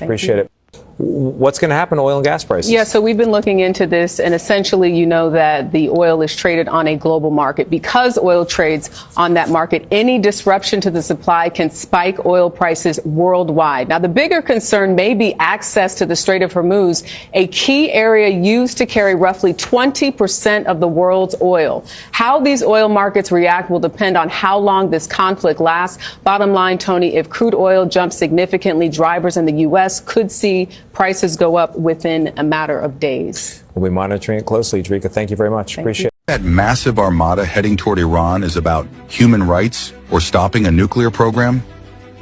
Appreciate it. What's going to happen to oil and gas prices? Yeah, so we've been looking into this, and essentially, you know that the oil is traded on a global market. Because oil trades on that market, any disruption to the supply can spike oil prices worldwide. Now, the bigger concern may be access to the Strait of Hormuz, a key area used to carry roughly 20% of the world's oil. How these oil markets react will depend on how long this conflict lasts. Bottom line, Tony, if crude oil jumps significantly, drivers in the U.S. could see prices go up within a matter of days. We'll be monitoring it closely. Drika, thank you very much. Appreciate it. That massive armada heading toward Iran is about human rights or stopping a nuclear program?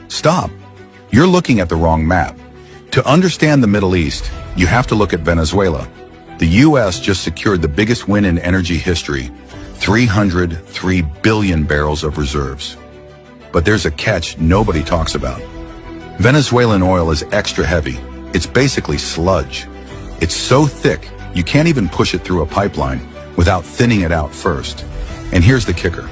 Stop. You're looking at the wrong map. To understand the Middle East, you have to look at Venezuela. The U.S. just secured the biggest win in energy history, 303 billion barrels of reserves. But there's a catch nobody talks about. Venezuelan oil is extra heavy. It's basically sludge. It's so thick, you can't even push it through a pipeline without thinning it out first. And here's the kicker.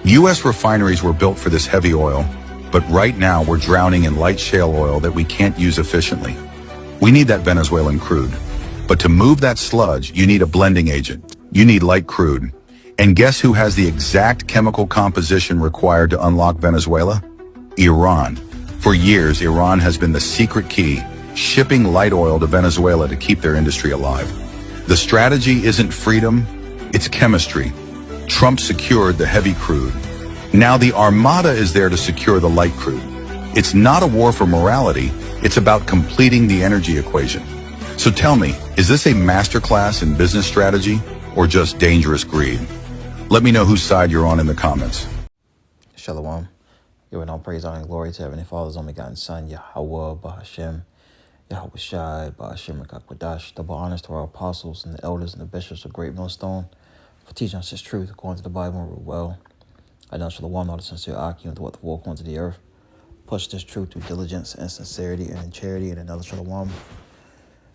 U.S. refineries were built for this heavy oil, but right now we're drowning in light shale oil that we can't use efficiently. We need that Venezuelan crude. But to move that sludge, you need a blending agent. You need light crude. And guess who has the exact chemical composition required to unlock Venezuela? Iran. For years, Iran has been the secret key, shipping light oil to Venezuela to keep their industry alive. The strategy isn't freedom, it's chemistry. Trump secured the heavy crude. Now the armada is there to secure the light crude. It's not a war for morality, it's about completing the energy equation. So tell me, is this a masterclass in business strategy or just dangerous greed? Let me know whose side you're on in the comments. Shalom. Giving all praise, honor, and glory to Heavenly Father's only begotten Son, Yahweh, Bahashem, Yahweh Shai, Bahashem, Rakakwadash. Double honors to our apostles and the elders and the bishops of Great Millstone for teaching us His truth according to the Bible and rule well. I know Shalom, all the sincere Aki, and what the walk onto the earth. Push this truth through diligence and sincerity and charity, and another Shalom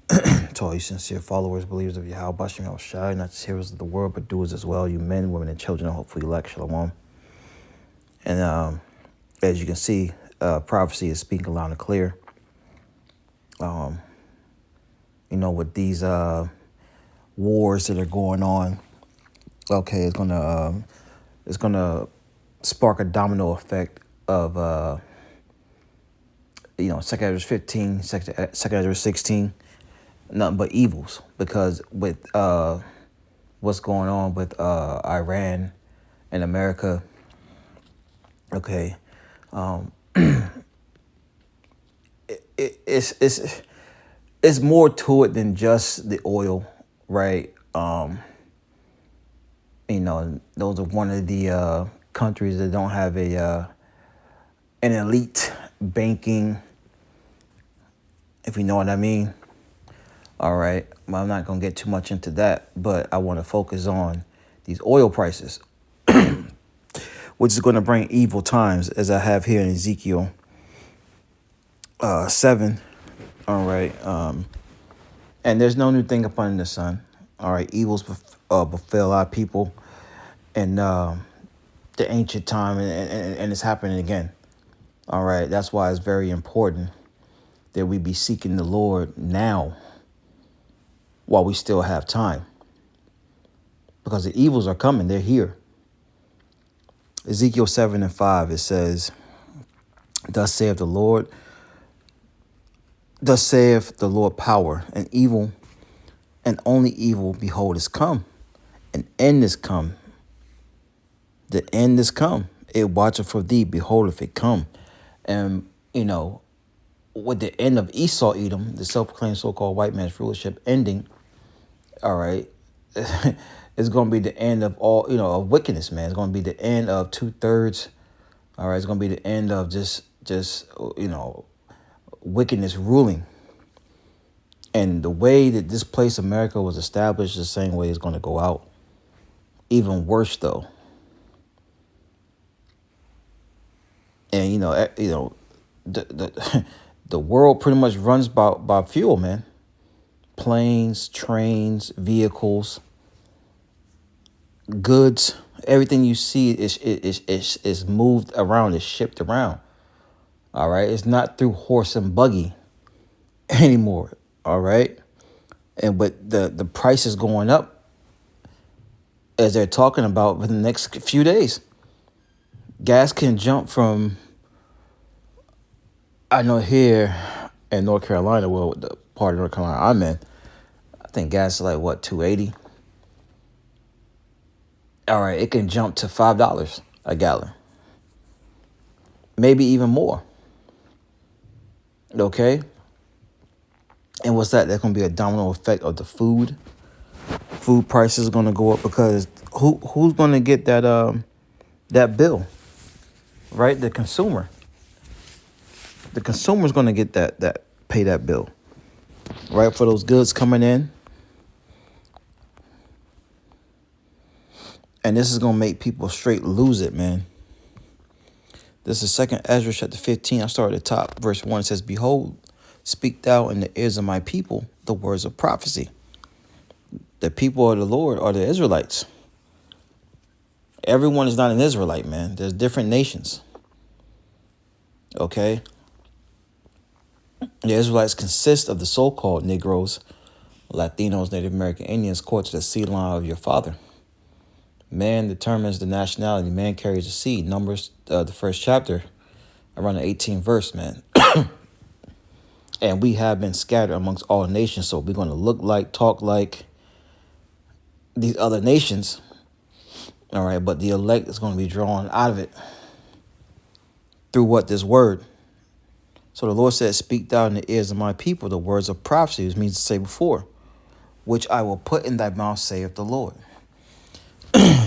to all you sincere followers, believers of Yahweh, Bahashem, Yahweh Shai, not just hearers of the word, but doers as well, you men, women, and children, and hopefully elect Shalom. And as you can see, prophecy is speaking loud and clear. With these wars that are going on, okay, it's gonna spark a domino effect of 2 Esdras 15, 2 Esdras 16, nothing but evils, because with what's going on with Iran and America, okay. It's more to it than just the oil, right? Those are one of the countries that don't have an elite banking, if you know what I mean. All right, well, I'm not gonna get too much into that, but I want to focus on these oil prices, which is going to bring evil times, as I have here in Ezekiel 7. All right. And there's no new thing upon the sun. All right. Evils befell our people in the ancient time, and it's happening again. All right. That's why it's very important that we be seeking the Lord now while we still have time, because the evils are coming. They're here. Ezekiel 7:5, it says, Thus saith the Lord power, and evil, and only evil, behold, is come, and end is come. The end is come. It watcheth for thee, behold, if it come. And, with the end of Esau, Edom, the self-proclaimed so-called white man's rulership ending, all right, it's going to be the end of all, of wickedness, man. It's going to be the end of 2/3. All right. It's going to be the end of just wickedness ruling. And the way that this place, America, was established, the same way it's going to go out. Even worse, though. And, the world pretty much runs by fuel, man. Planes, trains, vehicles, goods, everything you see is moved around, is shipped around. All right. It's not through horse and buggy. anymore. All right. But the price is going up as they're talking about within the next few days. Gas can jump from, I know here in North Carolina, well, the part of North Carolina I'm in, I think gas is like, what, $2.80? All right, it can jump to $5 a gallon. Maybe even more. Okay? And what's that? That's going to be a domino effect of the food. Food prices are going to go up because who's going to get that bill? Right? The consumer. The consumer's going to get that pay that bill. Right? For those goods coming in. And this is going to make people straight lose it, man. This is 2 Ezra chapter 15. I start at the top. Verse 1 says, "Behold, speak thou in the ears of my people the words of prophecy." The people of the Lord are the Israelites. Everyone is not an Israelite, man. There's different nations. Okay? The Israelites consist of the so-called Negroes, Latinos, Native American Indians, called to the seed line of your father. Man determines the nationality. Man carries the seed. Numbers, the first chapter, around the 18th verse, man. And we have been scattered amongst all nations, so we're going to look like, talk like these other nations. All right, but the elect is going to be drawn out of it. Through what? This word. So the Lord said, "Speak thou in the ears of my people the words of prophecy," which means to say before, "which I will put in thy mouth, saith the Lord."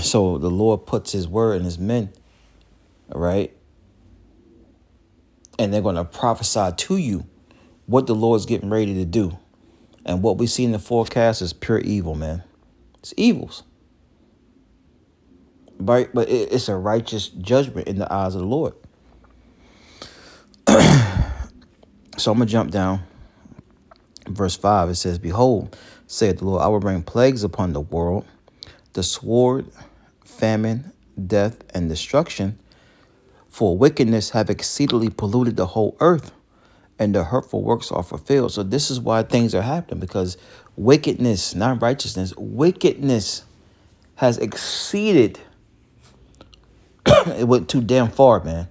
So the Lord puts his word in his men, all right? And they're going to prophesy to you what the Lord's getting ready to do. And what we see in the forecast is pure evil, man. It's evils. Right? But it's a righteous judgment in the eyes of the Lord. So I'm going to jump down. Verse 5, it says, "Behold, saith the Lord, I will bring plagues upon the world, the sword, famine, death, and destruction, for wickedness have exceedingly polluted the whole earth, and the hurtful works are fulfilled." So this is why things are happening, because wickedness, not righteousness, wickedness has exceeded. It went too damn far, man.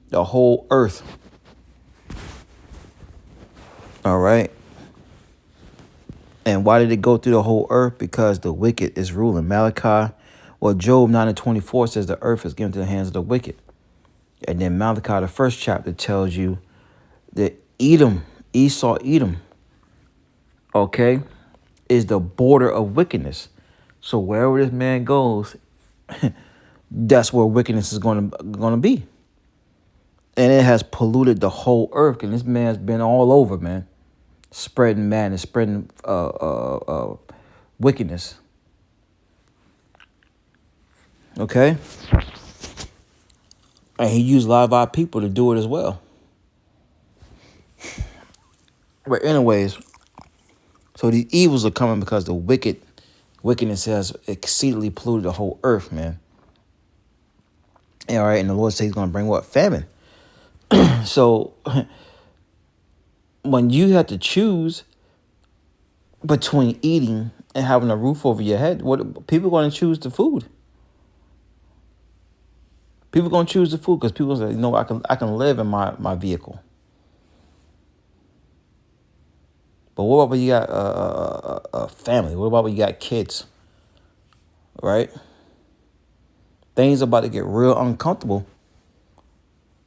The whole earth. All right. And why did it go through the whole earth? Because the wicked is ruling. Job 9:24 says the earth is given to the hands of the wicked. And then Malachi, the first chapter, tells you that Esau, Edom, okay, is the border of wickedness. So wherever this man goes, that's where wickedness is going to be. And it has polluted the whole earth. And this man's been all over, man. Spreading madness, spreading wickedness. Okay? And he used a lot of our people to do it as well. But anyways, so these evils are coming because the wickedness has exceedingly polluted the whole earth, man. All right, and the Lord says he's going to bring what? Famine. So when you have to choose between eating and having a roof over your head, what people are going to choose the food. People are going to choose the food because people say, I can live in my vehicle. But what about when you got a family? What about when you got kids? Right? Things are about to get real uncomfortable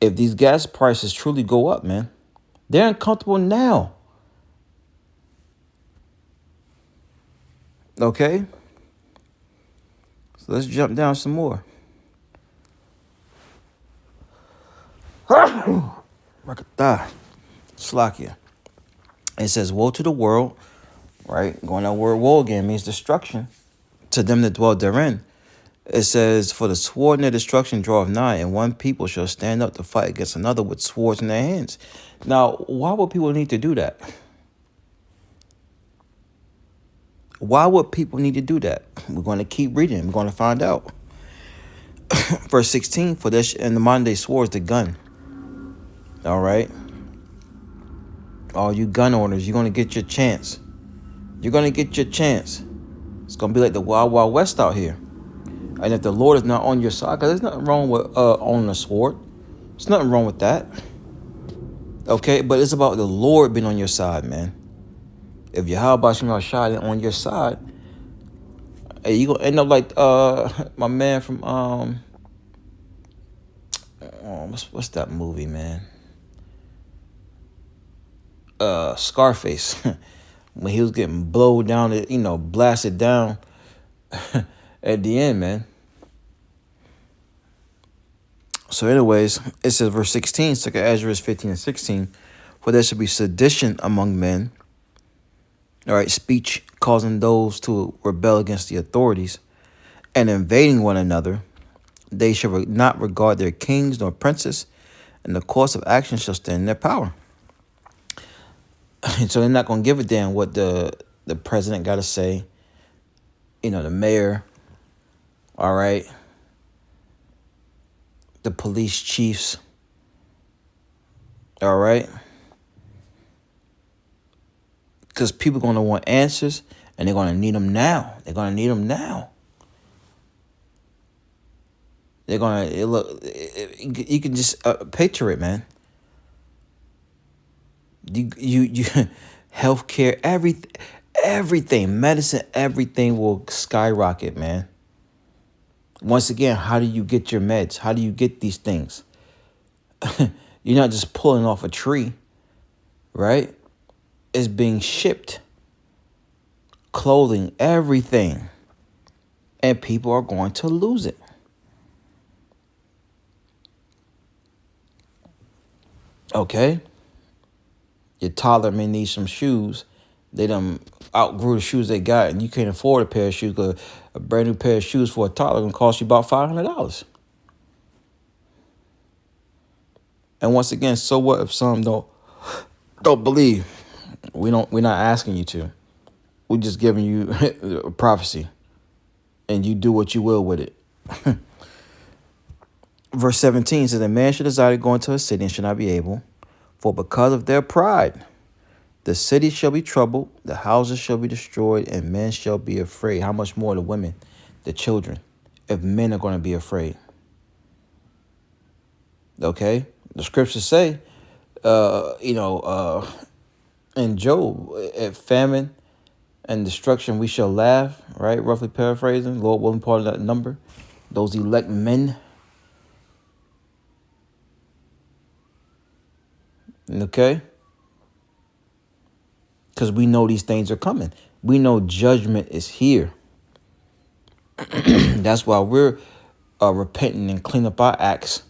if these gas prices truly go up, man. They're uncomfortable now. Okay? So let's jump down some more. Rakatah. Slakia. It says, "Woe to the world," right? Going that word woe again means destruction to them that dwell therein. It says, "For the sword and their destruction draweth nigh, and one people shall stand up to fight against another with swords in their hands." Now, why would people need to do that? Why would people need to do that? We're going to keep reading. We're going to find out. Verse 16, "For this in the modern day swords the gun." All right. All you gun owners, you're gonna get your chance. You're gonna get your chance. It's gonna be like the Wild Wild West out here. And if the Lord is not on your side, because there's nothing wrong with owning a sword. There's nothing wrong with that. Okay, but it's about the Lord being on your side, man. If Yahweh Shem Shai on your side, hey, you gonna end up like my man from what's that movie, man? Scarface. When he was getting blowed down, blasted down at the end, man. So anyways, it says verse 16, 2 Ezra 15 and 16, for there should be sedition among men. All right, speech causing those to rebel against the authorities and invading one another. They shall not regard their kings nor princes, and the course of action shall stand in their power. And so they're not going to give a damn what the president got to say. The mayor, all right, the police chiefs, all right, because people are going to want answers, and they're going to need them now. They're going to need them now. They're going to look. You can just picture it, man. You healthcare, everything, medicine, everything will skyrocket, man. Once again, how do you get your meds? How do you get these things? You're not just pulling off a tree, right? It's being shipped. Clothing, everything. And people are going to lose it. Okay? Your toddler may need some shoes. They done outgrew the shoes they got, and you can't afford a pair of shoes because a brand new pair of shoes for a toddler can cost you about $500. And once again, so what if some don't believe? We're not asking you to. We're just giving you a prophecy, and you do what you will with it. Verse 17 says, "A man should desire to go into a city and should not be able. For because of their pride, the city shall be troubled, the houses shall be destroyed, and men shall be afraid." How much more the women, the children, if men are going to be afraid? Okay? The scriptures say, in Job, at famine and destruction we shall laugh, right? Roughly paraphrasing, Lord willing, part of that number. Those elect men. Okay? Because we know these things are coming. We know judgment is here. That's why we're repenting and clean up our acts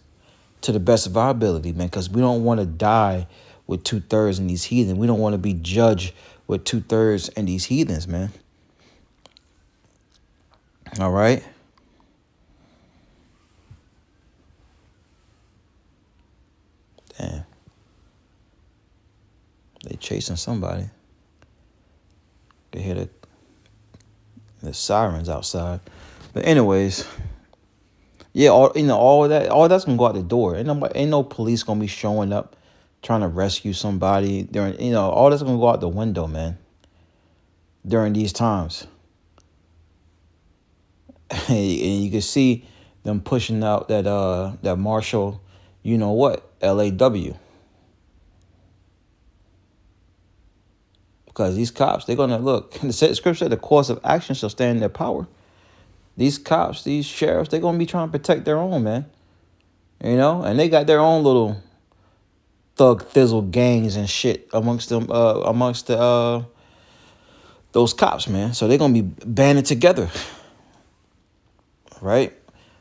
to the best of our ability, man. Because we don't want to die with 2/3 in these heathens. We don't want to be judged with 2/3 in these heathens, man. All right? Damn. They chasing somebody. They hear the sirens outside. But anyways, yeah, all that's gonna go out the door. Ain't no police gonna be showing up trying to rescue somebody during, all that's gonna go out the window, man. During these times. And you can see them pushing out that Marshall, LAW. Because these cops, they're going to look. The scripture said the course of action shall stand in their power. These cops, these sheriffs, they're going to be trying to protect their own, man. And they got their own little thug thizzle gangs and shit amongst them, those cops, man. So they're going to be banded together. Right?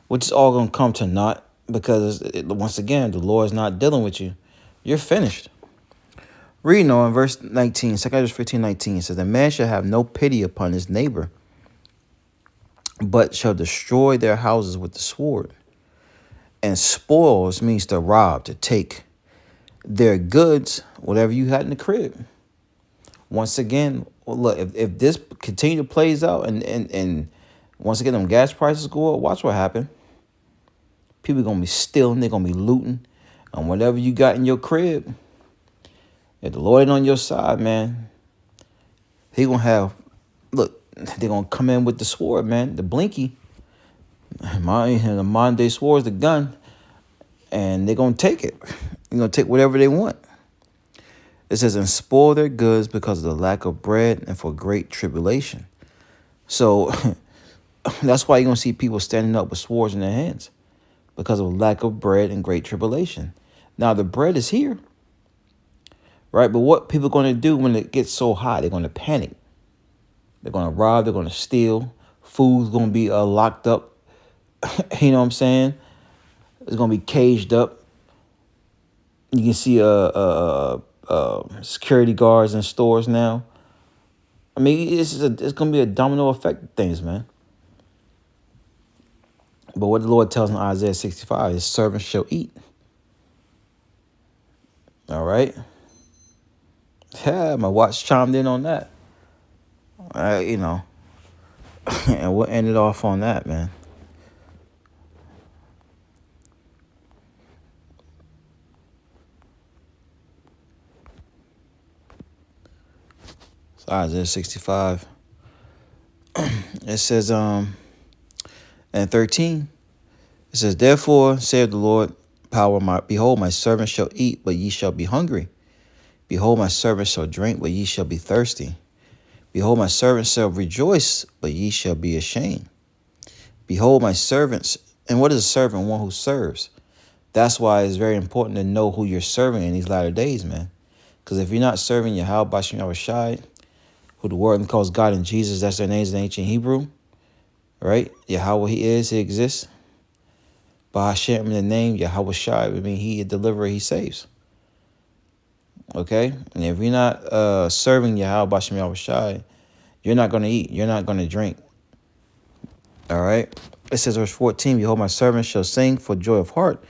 Which is all going to come to naught because, once again, the Lord is not dealing with you. You're finished. Reading on verse 19, 2 Corinthians 15:19 says, "The man shall have no pity upon his neighbor, but shall destroy their houses with the sword. And spoils means to rob, to take their goods, whatever you had in the crib." Once again, look, if this continue to plays out and once again them gas prices go up, watch what happen. People are gonna be stealing, they're gonna be looting, and whatever you got in your crib, If the Lord ain't on your side, man, he gonna have, look, they're gonna come in with the sword, man, the blinky. The modern day sword is the gun, and they're gonna take it. They're gonna take whatever they want. It says, and spoil their goods because of the lack of bread and for great tribulation. So that's why you're gonna see people standing up with swords in their hands, because of lack of bread and great tribulation. Now the bread is here, right? But what people are going to do when it gets so hot, they're going to panic. They're going to rob. They're going to steal. Food's going to be locked up. You know what I'm saying? It's going to be caged up. You can see security guards in stores now. I mean, it's going to be a domino effect of things, man. But what the Lord tells in Isaiah 65, his servants shall eat. All right. Yeah, my watch chimed in on that. You know, and we'll end it off on that, man. So Isaiah 65. It says, and 13, it says, therefore, saith the Lord, behold, my servant shall eat, but ye shall be hungry. Behold, my servant shall drink, but ye shall be thirsty. Behold, my servant shall rejoice, but ye shall be ashamed. Behold, my servants, and what is a servant? One who serves. That's why it's very important to know who you're serving in these latter days, man. Because if you're not serving Yahweh Bashem Yahushai, who the word calls God and Jesus, that's their names in ancient Hebrew, right? Yahweh, he is, he exists. Bahashem in the name, Yahweh Shai, I mean, he a deliverer, he saves. Okay? And if you're not serving Yahweh Bashem Yahushai, you're not going to eat. You're not going to drink. All right? It says, verse 14, behold, my servant shall sing for joy of heart,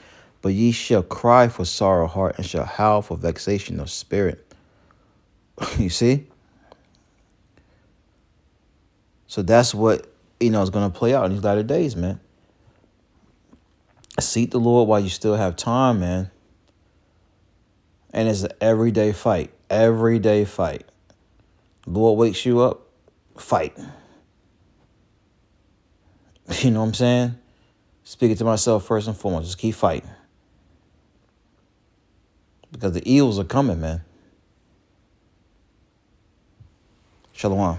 but ye shall cry for sorrow of heart and shall howl for vexation of spirit. You see? So that's what, is going to play out in these latter days, man. Seek the Lord while you still have time, man. And it's an everyday fight. Everyday fight. The Lord wakes you up, fight. You know what I'm saying? Speaking to myself first and foremost, just keep fighting. Because the evils are coming, man. Shalom.